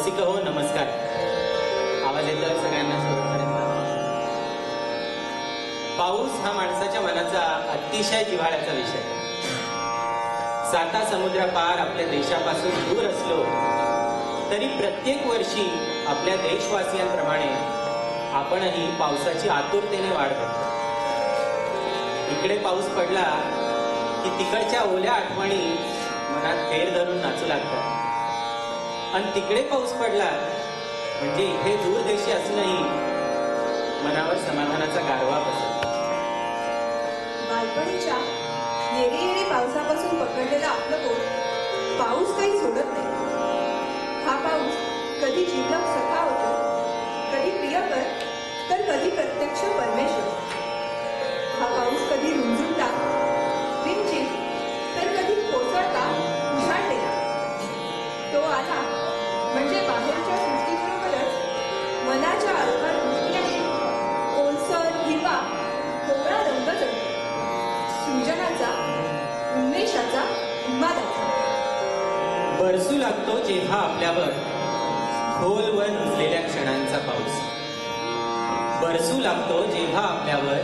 रसिक हो नमस्कार. आवाज येतोय सगळ्यांना शेवटपर्यंत. पाऊस हा माणसाच्या मनाचा अतिशय जिव्हाळ्याचा विषय. साता समुद्रापार आपल्या देशापासून दूर असलो तरी प्रत्येक वर्षी आपल्या देशवासियांप्रमाणे आपणही पावसाची आतुरतेने वाट बघतो. इकडे पाऊस पडला की तिकडच्या ओल्या आठवणी मनात फेर धरून नाचू लागतात आणि तिकडे पाऊस पडला म्हणजे इथे दूर देशी असूनही मनावर समाधानाचा गारवा बसतो. बालपणीच्या येणे येणे पावसापासून पकडलेला आपलं पोट पाऊस काही सोडत नाही. हा पाऊस कधी जीवलग सखा होतो, कधी प्रियकर तर कधी प्रत्यक्ष परमेश्वर. हा पाऊस कधी रुंजुंटा विंचित तर कधी कोसळता उझाळलेला. तो आला म्हणजे बाहेरच्या सृष्टीबरोबरच मनाच्या अलवार दृष्टीने ओलसर हिरवा कोवळा रंग जमतो. सृजनाचा, उन्मेषाचा, उन्मादाचा. बरसू लागतो जेव्हा आपल्यावर खोलवर रुजलेल्या क्षणांचा पाऊस. बरसू लागतो जेव्हा आपल्यावर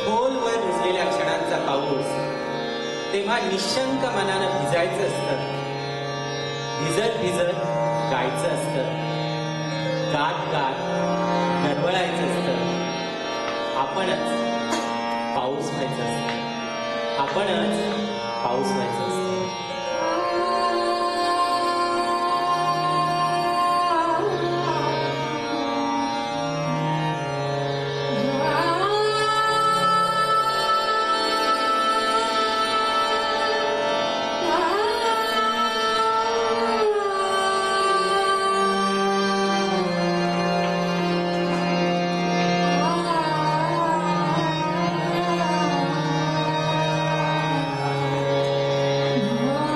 खोलवर रुजलेल्या क्षणांचा पाऊस. तेव्हा निशंक मनानं भिजायचं असतं, भिजत भिजत गायचं असतं, गात गात गरवळायचं असतं. आपणच पाऊस व्हायचं असतं, आपणच पाऊस व्हायचं असतं. Oh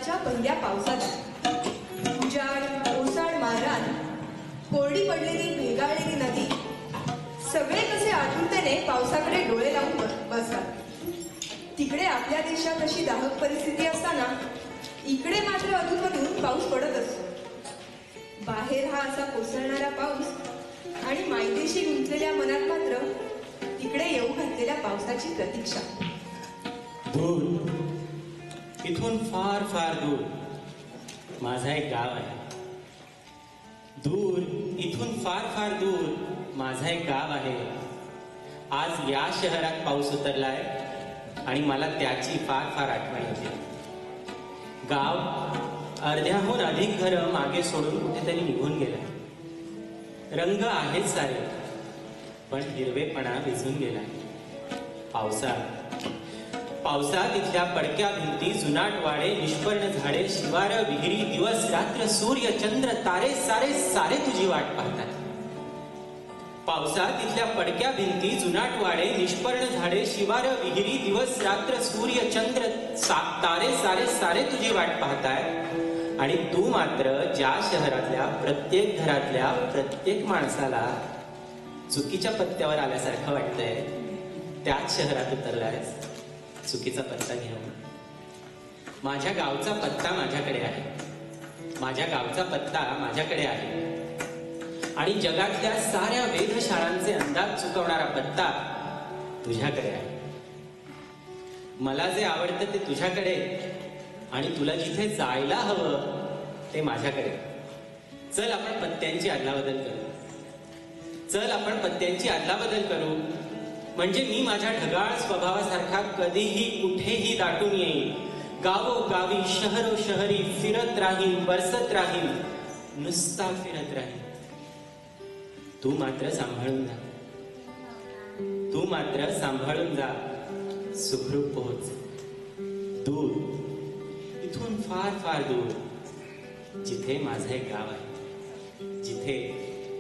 उन्हाळ्याच्या पहिल्या पावसात उजाड ओसाड माररान कोरडी पडलेली भेगाळलेली नदी सगळे कसे आतुरतेने पावसाकडे डोळे लावून बसतात. तिकडे आपल्या देशात अशी दाहक परिस्थिती असताना इकडे मात्र अधूनमधून पाऊस पडत असतो. बाहेर हा असा कोसळणारा पाऊस आणि मायदेशी गुंतलेल्या मनात मात्र तिकडे येऊ घातलेल्या पावसाची प्रतीक्षा. दूर, इथून फार फार दूर माझा एक गाव आहे. दूर, इथून फार फार दूर माझा एक गाव आहे. आज या शहरात पाऊस उतरलाय आणि मला त्याची फार फार आठवण येते. गाव अर्ध्याहून अधिक घरं मागे सोडून कुठेतरी निघून गेलंय. रंग आहेत सारे, पण हिरवेपणा विझून गेलाय. पावसात इथल्या पडक्या भिंती, जुनाट वाडे, निष्पर्ण झाडे, शिवार, विहिरी, दिवस रात्र, सूर्य चंद्र तारे सारे सारे तुझी वाट पाहतात. पावसात इथल्या पडक्या भिंती, जुनाट वाडे, निष्पर्ण झाडे, शिवार, विहिरी, दिवस रात्र, सूर्य चंद्र तारे सारे सारे तुझी वाट पाहताय. आणि तू मात्र ज्या शहरातल्या प्रत्येक घरातल्या प्रत्येक माणसाला चुकीच्या पत्त्यावर आल्यासारखं वाटतंय, त्याच शहरात उतरलायस चुकीचा पत्ता घेऊन. माझ्या गावचा पत्ता माझ्याकडे आहे. माझ्या गावचा पत्ता माझ्याकडे आहे. आणि जगातल्या साऱ्या वेधशाळांचे अंदाज चुकवणारा पत्ता तुझ्याकडे आहे. मला जे आवडतं ते तुझ्याकडे आणि तुला जिथे जायला हवं ते माझ्याकडे. चल आपण पत्त्यांची अदलाबदल करू. चल आपण पत्त्यांची अदलाबदल करू. म्हणजे मी माझ्या ढगाळ स्वभावासारखा कधीही कुठेही दाटून येईल. गावोगावी शहरोशहरी फिरत राहील, बरसत राहील, नुसता फिरत राहील. तू मात्र सांभाळून जा. तू मात्र सांभाळून जा. सुखरूप पोहोच. दूर, इथून फार फार दूर, जिथे माझं एक गाव आहे. जिथे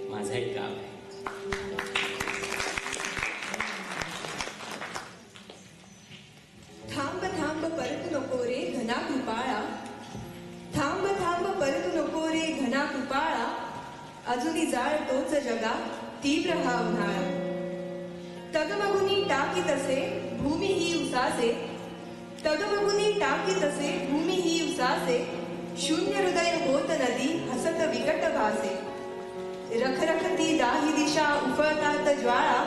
माझं एक गाव आहे. थांब थांब परतू नको रे घना कृपाळा. थांब थांब परतू नको रे घना कृपाळा. अजूनी जाळ तोच जगा तीव्र हा उन्हाळा. तगमगुनी टाकी तसे भूमी ही उसासे. तगमगुनी टाकी तसे भूमी ही उसासे. शून्य हृदय होत नदी हसत विकट भासे. रखरखती दाही दिशा उफळतात ज्वाळा.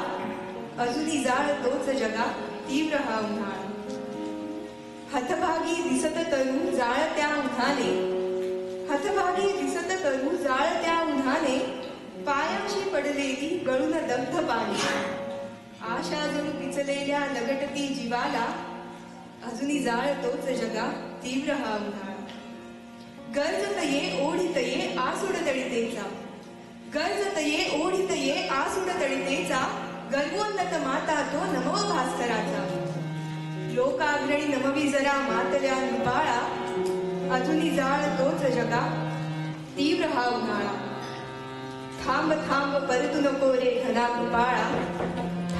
अजूनी जाळ तोच जगा तीव्र हा उन्हाळा. हतभागी दिसत तरू जाळत्या उन्हाने. हतभागी दिसत तरू जाळत्या उन्हाने. पायाशी पडलेली गळून दग्ध पाणी. आशा जणू पिचलेल्या लगटती जीवाला. अजूनी जाळ तोच जगा तीव्र हा उन्हाळा. गरजत ये ओढीत ये आसुड तळीतेचा. गरजत ये ओढीत ये आसुड तळीतेचा. गर्वोन्नत माता तो नमो भास्कराचा. लोकाग्रणी नमवी जरा मातल्या नृपाळा. अजूनी जाळ तोच जगा तीव्र हा उन्हाळा. थांब थांब परतू नको रे घना कृपाळा.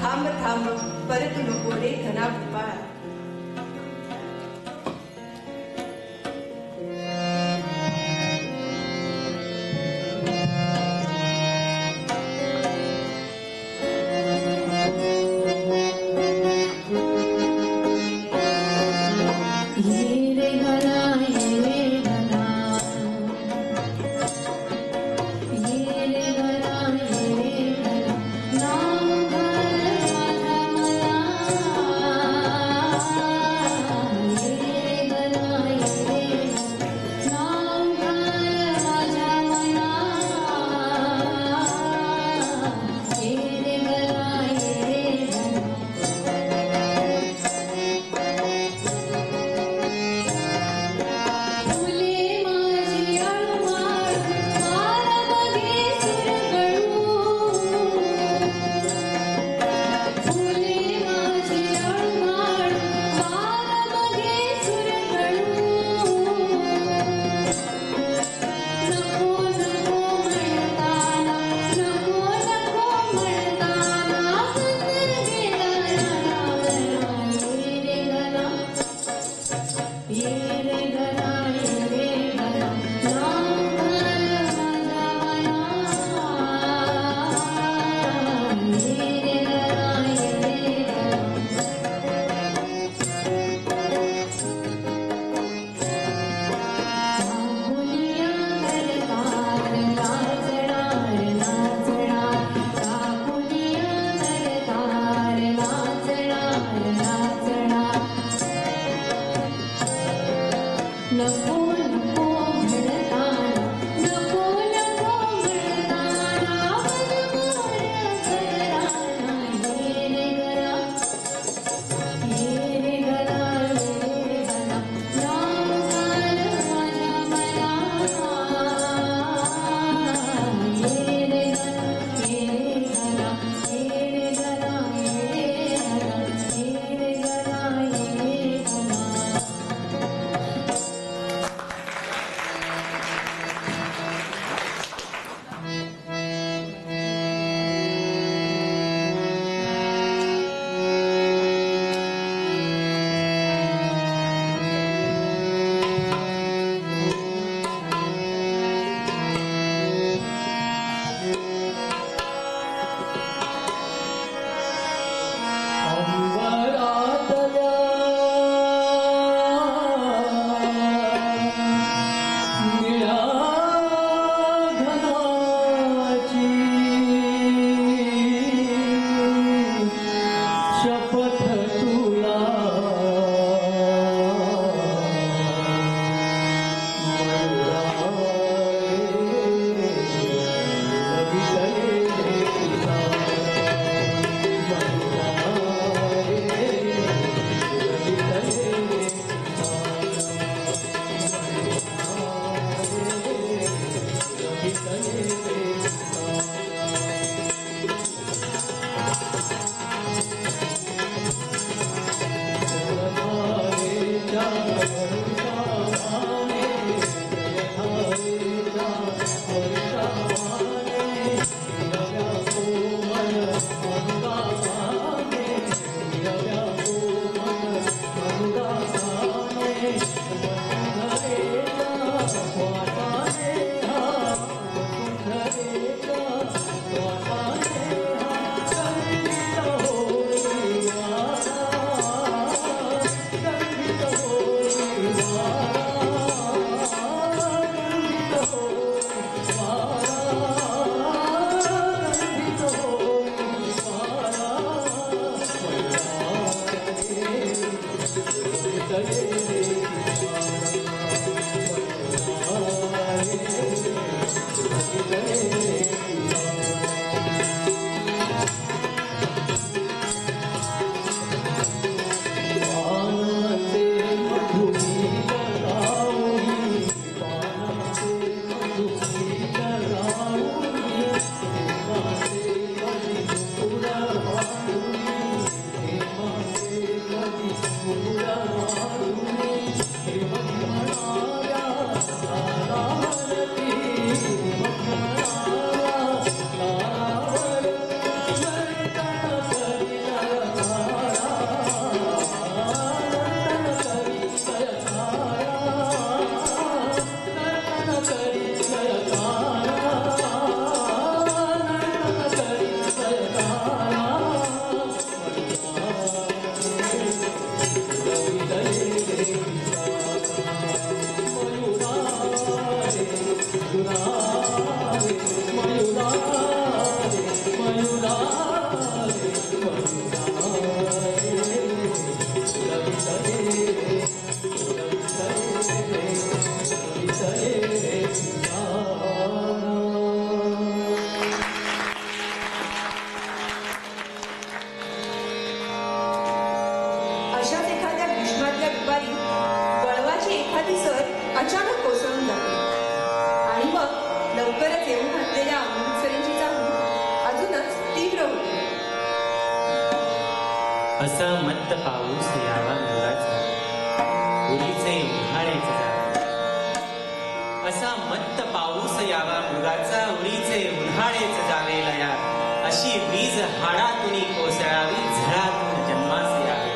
थांब थांब परतू नको रे घना कृपाळा. नाम घर माझा मला नको नको म्हणताना नको नको म्हणताना मनमोर घराणा ये रे घरा ये रे घरा नाम काल माझ्या मला ये रे घरा ये रे घरा ये रे घरा ये रे घरा ये रे घरा अंबरातल्या निळ्या घनाची शपथ तुला अशाच एखाद्या ग्रीष्मातल्या दुपारी वळवाची एखादी सर अचानक कोसळून जाते आणि मग लवकरच येऊन घातलेल्या अमृतसरींची चाहूल अजूनच तीव्र होते. असा मत्त पाऊस यावा मुलाचा उरीचे उन्हाळेच जावे. असा मत्त पाऊस यावा मृगाचा उरीचे उन्हाळेच जावे लया. अशी वीज हाडातुनी कोसळावी झळातून जन्मास यावे.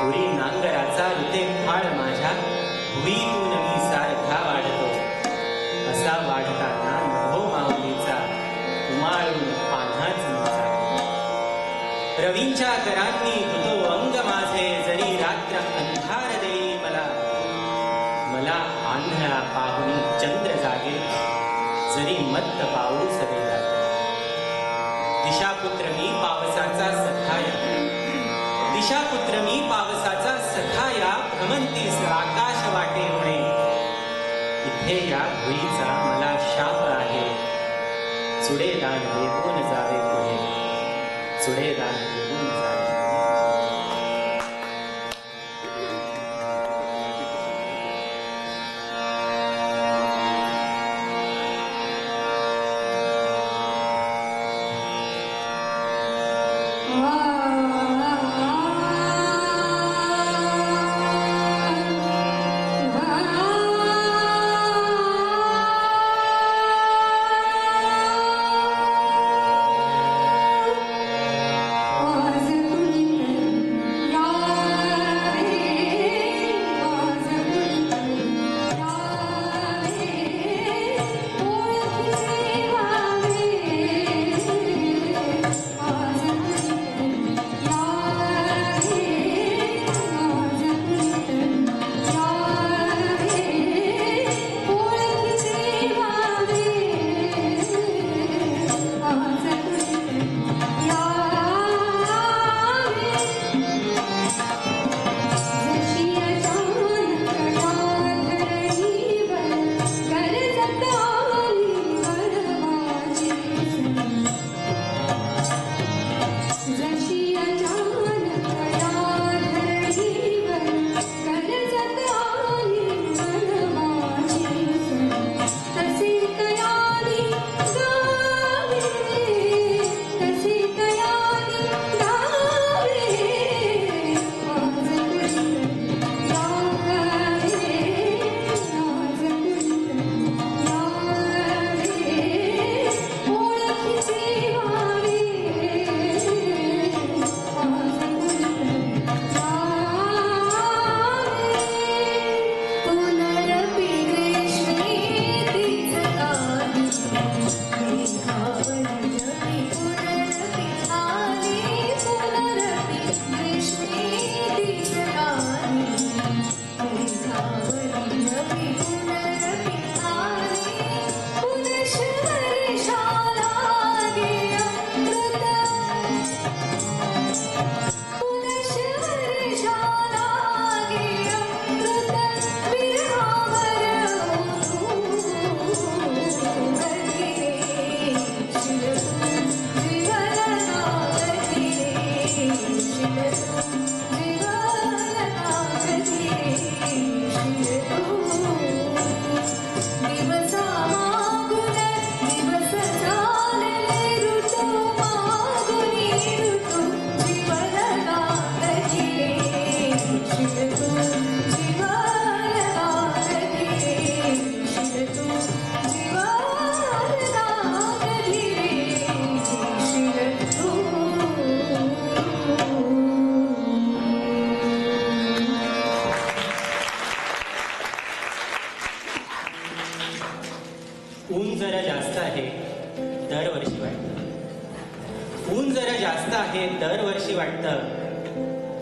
उरी नांगराचा ऋते फाळ माझ्या भुईतून मी सारखा वाढतो. असा वाढताना नभो माऊलीचा उमाळून पान्हाच माझा. रवींच्या करांनी धुतो अंग माझे जरी रात्र अंधार देई मला. मला आंधळा पाहुनी चंद्र जागे जरी मत्त पाऊस वेला. दिशापुत्र मी पावसाचा सखाया. दिशापुत्र मी पावसाचा सखा या भ्रमंतीस आकाश वाटे होणे. इथे या भुईचा मला शाप आहे. चुडेदान निघून जावे पुढे. चुडेदान निघून जावे. ऊन जरा जास्त आहे दरवर्षी वाटतं. ऊन जरा जास्त आहे दरवर्षी वाटतं.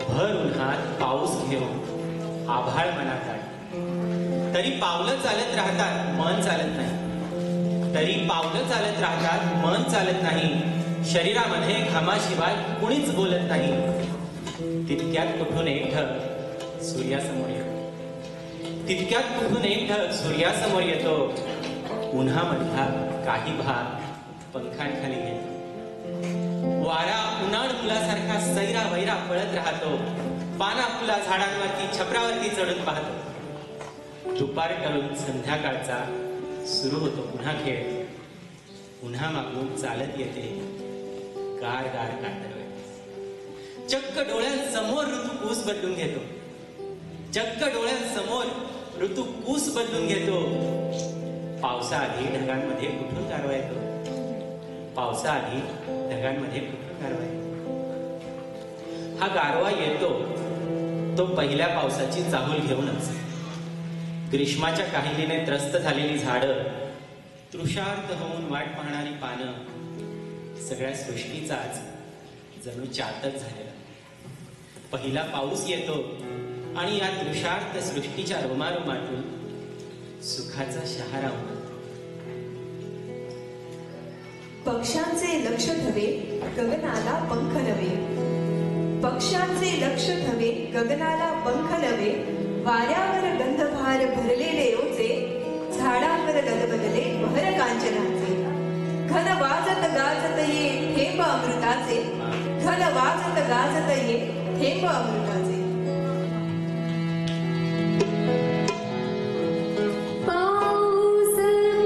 भर उन्हात पाऊस घेऊन आभाळ मनात आलं. तरी पावलं चालत राहतात मन चालत नाही. तरी पावलं चालत राहतात मन चालत नाही. शरीरामध्ये घामाशिवाय कुणीच बोलत नाही. तितक्यात कुठून एक ढग सूर्यासमोर येतो. तितक्यात कुठून एक ढग सूर्यासमोर येतो. उन्हामधला काही भाग पंखांखाली घेतो. वारा उन्हाळ मुलासारखा सैरा वैरा पळत राहतो. पाना फुला झाडांवरती छपरावरती चढून पाहतो. दुपार टळून संध्याकाळचा सुरू होतो पुन्हा खेळ. पुन्हा मागून चालत येते गार गार कातरवे. चक्क डोळ्यांसमोर ऋतू कूस बदलून घेतो. चक्क डोळ्यांसमोर ऋतू कूस बदलून घेतो. पावसाआधी ढगांमध्ये कुठून गारवा येतो. पावसाआधी ढगांमध्ये कुठून गारवा येतो. हा गारवा येतो तो पहिल्या पावसाची चाहूल घेऊनच. ग्रीष्माच्या काहिलीने त्रस्त झालेली झाडं, तृषार्त होऊन वाट पाहणारी पानं, सगळ्या सृष्टीचाच जणू चातक झालेला. पहिला पाऊस येतो आणि या तृषार्त सृष्टीच्या रोमारोमातून सुखाचा शहारा उमलतो. पक्ष्यांचे लक्ष धवे, गगनाला पंख नवे. पक्ष्यांचे लक्ष ठवे गगनाला पंख नवे वाऱ्यावर गंधभार भरलेले ओचे झाडांवर गदबदले बहर कांचनाचे घन वाजत गाजत ये थेंब अमृताचे घन वाजत गाजत ये थेंब अमृताचे पाऊस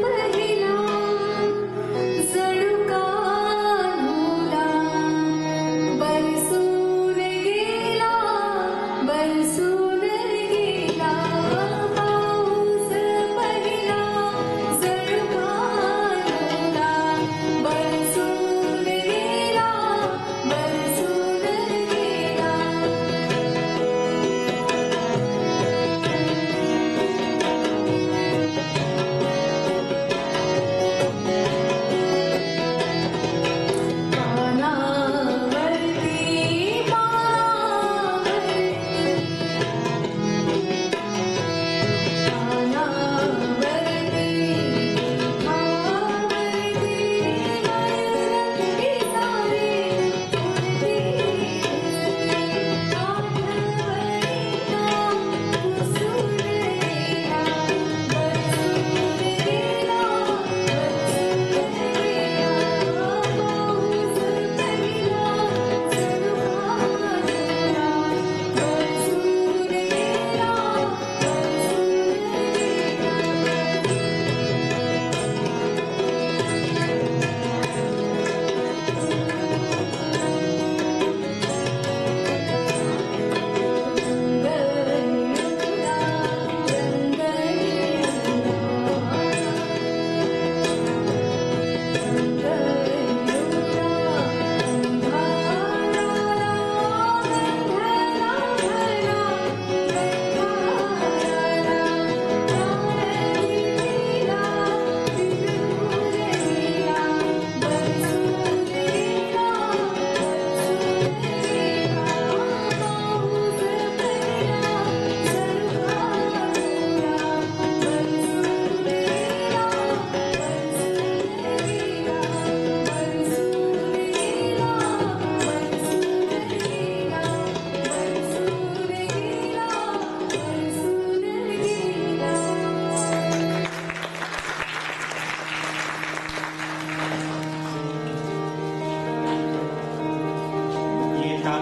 पहिला जणू कान्होला बरसून गेला बरसून गेला पाऊस पहिला जणू कान्होला बरसून गेला बरसून गेला पानावरती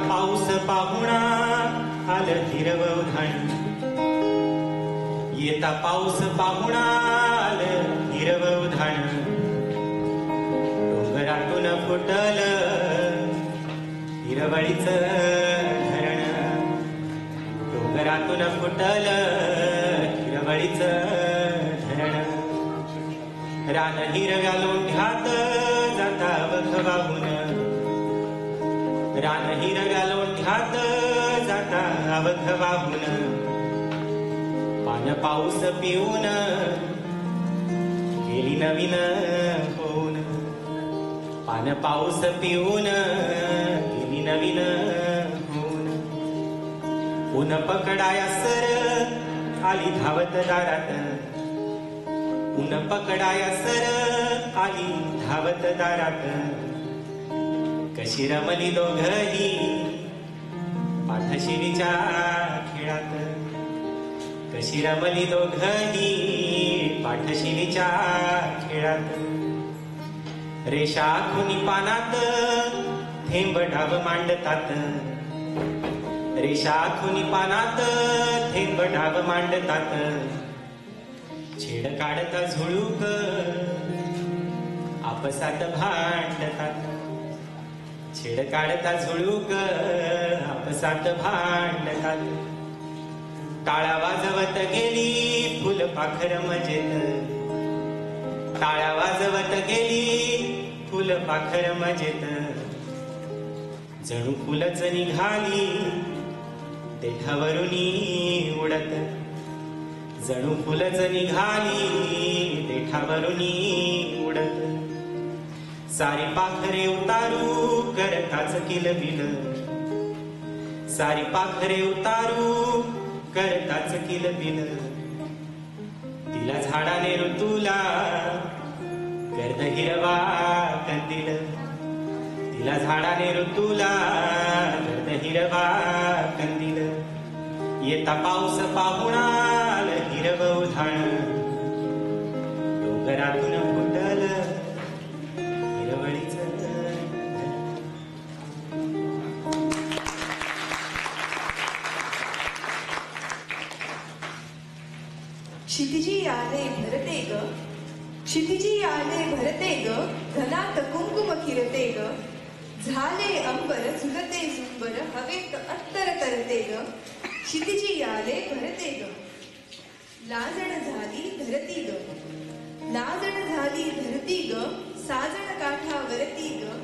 पाऊस पाहुणा आलं हिरवं उधाण येता पाऊस पाहुणा आलं हिरवं उधाण डोंगरातून फुटल हिरवळीचं धरण डोंगरातून फुटल हिरवळीचं धरण रान हिरव्या लोंढ्यात जाता बघ वाहून रान हिरव्या लोंढ्यात जाता अवघ वाहून पान पाऊस पिऊन गेली नवीन होऊन पान पाऊस पिऊन गेली नवीन होऊन ऊन पकडाया सर आली धावत दारात ऊन पकडाया सर आली धावत दारात कशी रमली दोघही पाठशिरीच्या खेळात कशी रमली दोघही पाठशिरीच्या खेळात रेषा खुनी पानात थेंब डाब मांडतात रेषा खुनी पानात थेंब डाब मांडतात छेड काढता झुळूक आपसात भांडतात छेड काढता झुळूक आपसात भांडतात टाळ्या वाजवत गेली फुलपाखर मजेत टाळ्या वाजवत गेली फुलपाखर मजेत जणू फुलच निघाली देठावरुनी उडत जणू फुलच निघाली देठावरुनी उडत सारी पाखरे उतारू करताच किलबिल सारी पाखरे उतारू करताच किलबिल तिला झाडाने ऋतूला गर्द हिरवा कंदील तिला झाडाने ऋतूला गर्द हिरवा हिरवा कंदील येता पाऊस पाहुणाल हिरवं उधाण डोंगरातून फुटल हिरवळीच क्षितिजी आले भरते ग, क्षितिजी आले भरते ग, घनात कुंकुम किरते ग, झाले अंबर झुलते झुंबर हवेत अत्तर तरते ग, क्षितिजी आले भरते ग. लाजण झाली धरती ग, लाजण झाली धरती ग, साजण काठावरती ग,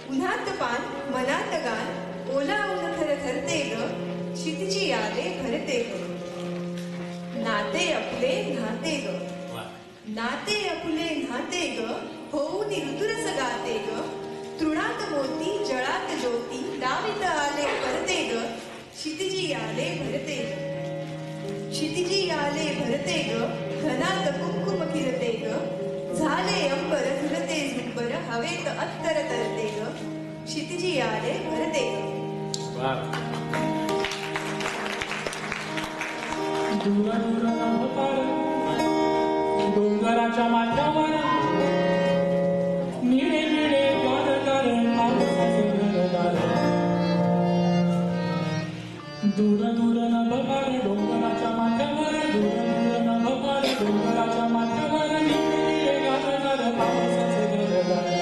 उन्हात पान मनात गान ओलावून थरथरते ग, क्षितिजी आले भरते ग. नाते आपले नाते ग, नाते आपले नाते ग, होऊन ऋतुरस गाते ग, तृणात मोती जळात ज्योती लावित आले भरते ग, क्षितिजी आले भरते ग, क्षितिजी आले भरते ग, घनात कुंकुम किरते ग, झाले अंबर झुलते झुंबर हवेत अत्तर तरते ग, क्षितिजी आले भरते ग. दूर दूर नभपार डोंगराच्या माथ्यावर निळे निळे गारगार पावसाचे घरदार. दूर दूर नभपार डोंगराच्या माथ्यावर, दूर दूर नभपार डोंगराच्या माथ्यावर निळे निळे गारगार पावसाचे घरदार.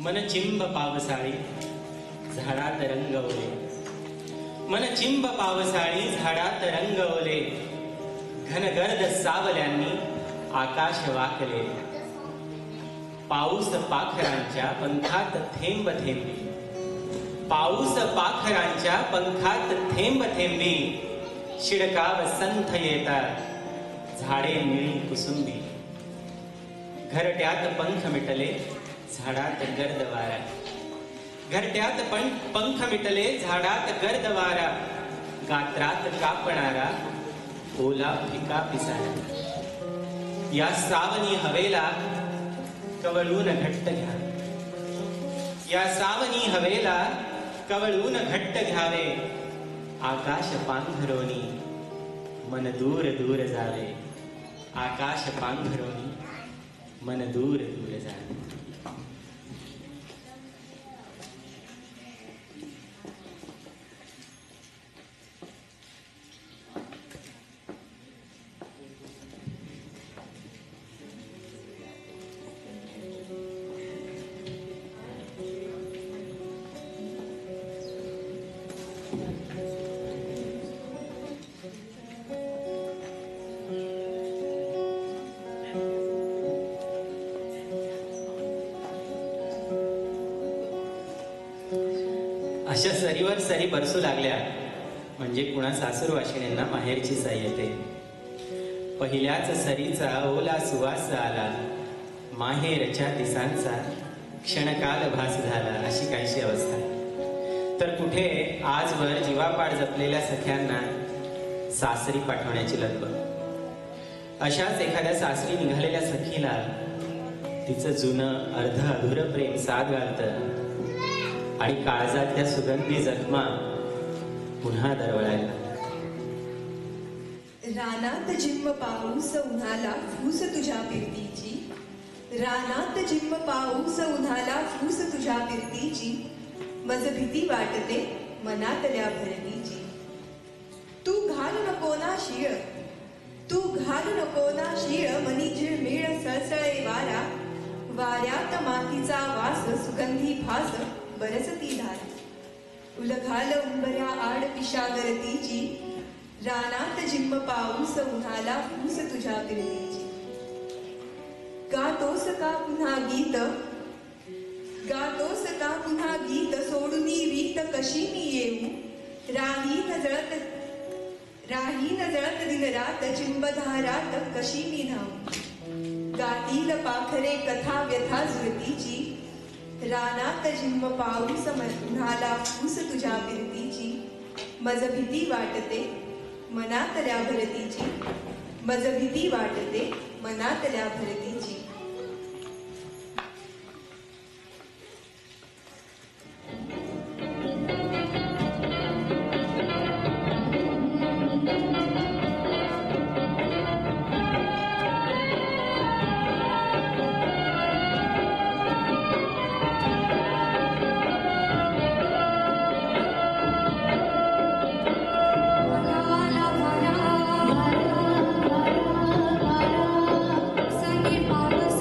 मन चिंब पावसाळी झाडात रंगवले, मन चिंब पावसाळी झाडात रंगवले, घनगर्द सावल्यांनी आकाश वाकले, पाऊस पाखरांच्या पंखात थेंब थेंबी, पाऊस पाखरांच्या पंखात थेंब थेंबी, शिडकाव संथ येतात झाडे निळी कुसुंबी, घरट्यात पंख मिटले झाडात गर्द वारा, घरट्यात पंख मिटले झाडात गर्द वारा, गात्रात कापणारा ओला फिका पिसारा, या सावनी हवेला कवळून घट्ट घ्या, या सावनी हवेला कवळून घट्ट घ्यावे, आकाश पांघरोनी मन दूर दूर जावे, आकाश पांघरोनी मन दूर दूर जावे. अशा सरीवर सरी बरसू लागल्या म्हणजे कुणा सासूर वाशिणींना माहेरची साई येते. पहिल्याच सरीचा ओला सुवास आला, माहेरच्या दिसांचा क्षणकाल भास झाला, अशी काहीशी अवस्था. तर कुठे आजवर जीवापाड जपलेल्या सख्यांना सासरी पाठवण्याची लगबग. अशाच एखाद्या सासरी निघालेल्या सखीला तिचं जुनं अर्ध अधुरं प्रेम साथ घालतं आणि काळजातल्या सुगंधी जखमा पुन्हा दरवळायला. रानात जिम्म पाऊस उन्हाला फूस तुझ्या फिरतीची, रानात जिम्म पाऊस उन्हाला फूस तुझ्या फिरतीची, मज भीती वाटते मनातल्या भरतीची. तू घाल नको ना शीळ, तू घाल नको ना शीळ, मनी झिळमिळ सळसळे वारा, वाऱ्यात मातीचा वास सुगंधी फास बरसती धार. उलघाल उंबऱ्या आड पिशागरतीची, रानात जिम्म पाऊस उन्हाला फूस तुझ्या फिरतीची. गातोस का पुन्हा गीत, गातोस का पुन्हा गीत, सोडूनी रीत कशी मी येऊ, राहीन जळत दिन रात, चिंबधारात कशी मी धावू. गातील पाखरे कथा व्यथा झुरतीची, रानात जिम्म पाऊस उन्हाला फूस तुझ्या फिरतीची, मज भीती वाटते मनातल्या भरतीची, मज भीती वाटते मनातल्या भरतीची. संगीत पाऊस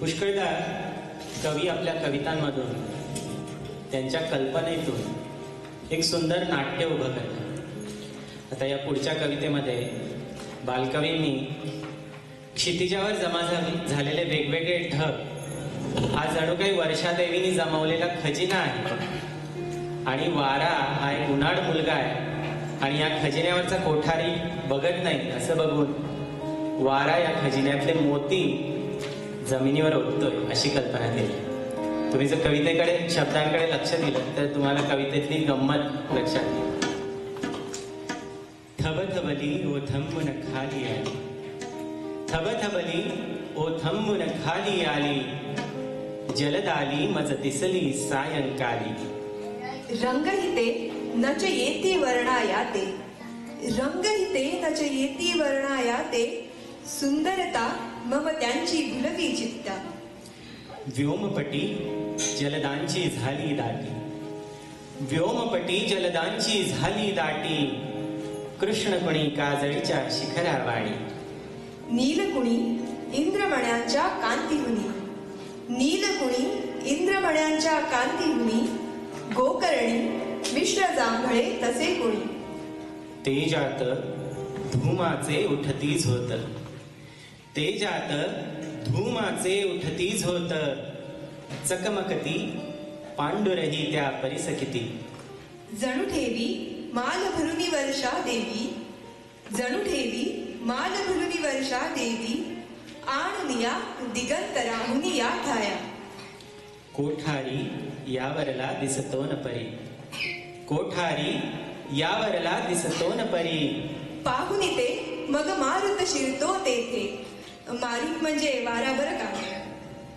पुष्कळदा कवी आपल्या कवितांमधून त्यांच्या कल्पनेतून एक सुंदर नाट्य उभं करतात. आता या पुढच्या कवितेमध्ये बालकवींनी क्षितिजावर जमा झालेले वेगवेगळे ढग हा जणू काही वर्षादेवीने जमवलेला खजिना आहे आणि वारा हा एक उन्हाळ मुलगा आहे आणि या खजिन्यावरचा कोठारी बघत नाही असं बघून वारा या खजिन्यातले मोती जमिनीवर ओततोय अशी कल्पना केली. तुम्ही जर कवितेकडे शब्दांकडे लक्ष दिलं तर तुम्हाला कवितेतली गंमत लक्षात येईल. थबथबली ओ थंबुन खाली आली, थबथबली ओ थंबुन खाली आली, जलदाली मज दिसली सायंकाली. रंगहिते नच येती वर्णायाते, रंगहिते नच येती वर्णायाते, सुंदरता मम त्यांची भुलवी चित्ता. व्योमपटी जलदांची झाली दाटी, व्योमपटी जलदांची झाली दाटी, कृष्णकुणी काजळीच्या शिखरावाणी. नीलकुणी इंद्रमण्यांच्या कांतीहुनी, नीलकुणी इंद्रमण्यांच्या कांतीहुनी, गोकर्णी मिश्र जांभळे तसे कुणी. तेजात धूमाचे उठतीच होत, तेजात धूमाचे उठतीच होत, चकमकती पांडुरही त्या परिसकिती. जणू ठेवी माल भरुनी वर्षा देवी, जणू ठेवी माल भरुनी वर्षा देवी, आणनिया दिगंतराहुनी या ठाया. कोठारी यावरला दिसतो न परी, कोठारी यावरला दिसतो न परी. पाहुनी ते मग मारुत शिरतो तेथे, मारुत म्हणजे वारा बरं का.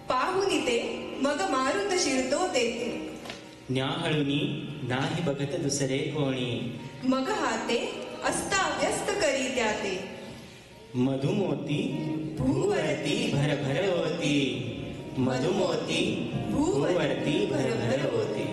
पाहुनी ते मग मारुत शिरतो तेथे, न्याहळुनी नाही बघत दुसरे कोणी, मग हाते अस्ताव्यस्त करी त्याते. मधुमोती भूवरती भरभर होती, मधुमोती भूवरती भरभर होती.